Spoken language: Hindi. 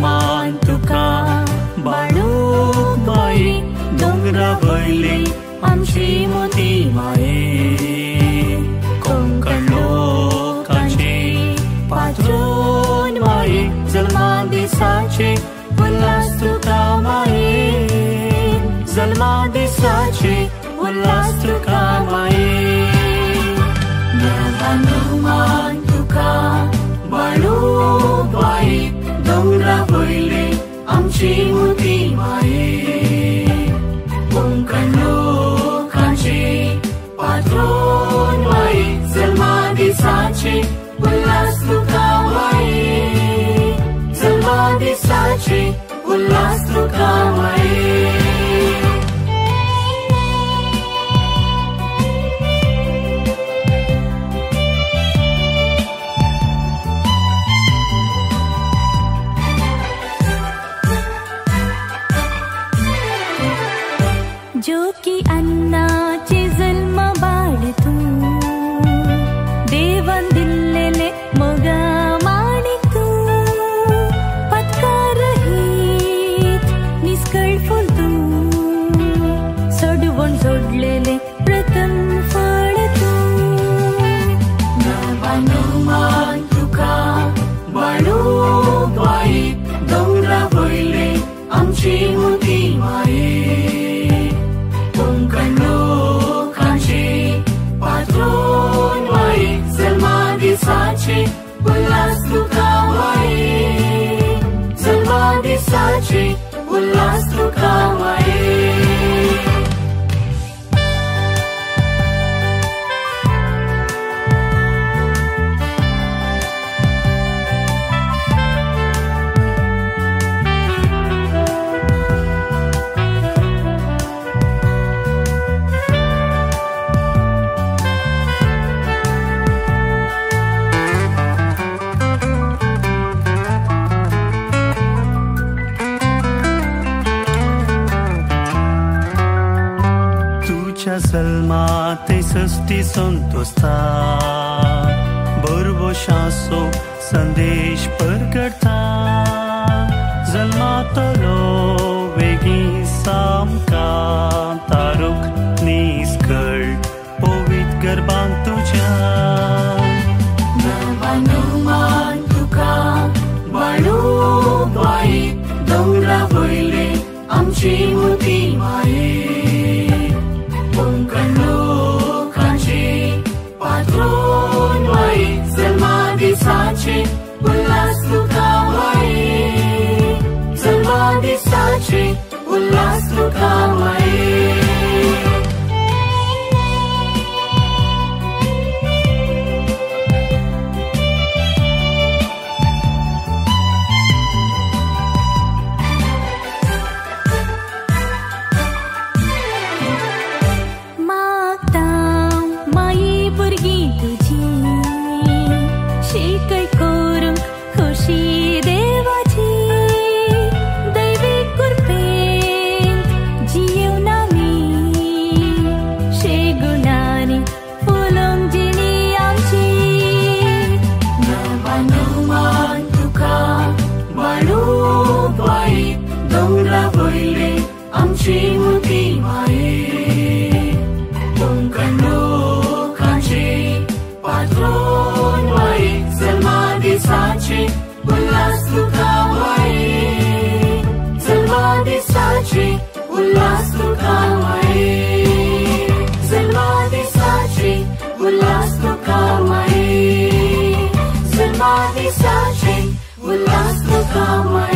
मान तुका बाळूक बाई दोंगरा वयली आमची मोठी माये कोंकण लोकांची पात्रोन माये जल्मा दिसाचे उल्हास तुका माये जल्मा दिसाचे उल्हास तुका माये मान तुका बाळूक बाई दोंगरा वयली आमची मोठी माये कोंकण लोकांची पात्रोन माये जल्मा दिसाचे उल्हास तुका माये जल्मा दिसाचे उल्हास तुका माये जो की अन्नाचे जन्म बाळ तू देवान दिल्लेले मोगा माणिक तू पत्कार रहित निष्कळ फूल तू सोडवून सोडलेले प्रथम फळ तू मान तुका बाळूक बाई दोंगरा वयली आमची मोठी माये कोंकण लोकांची पात्रोन माये जल्मा दिसाचे उल्हास तुका माये जल्मा दिसाचे उल्हास तुका माये जल्मा ते सस्ती संतोषता बरबो शासो संदेश परगडता जल्मा तरो वेगी सामका तारुक निस्कळ पवित गर्भान तुझ्या मान तुका बाळूक बाई दोंगरा वयली आमची मोठी माये कोंकण लोकांची पात्रोन माये जल्मा दिसाचे उल्हास तुका माये जल्मा दिसाचे उल्हास तुका माये आमची मोठी माये कोंकण लोकांची पात्रोन माये जल्मा दिसाचे उल्हास तुका माये जल्मा दिसाचे उल्हास तुका माये जल्मा दिसाचे उल्हास तुका माये जल्मा दिसाचे उल्हास तुका माये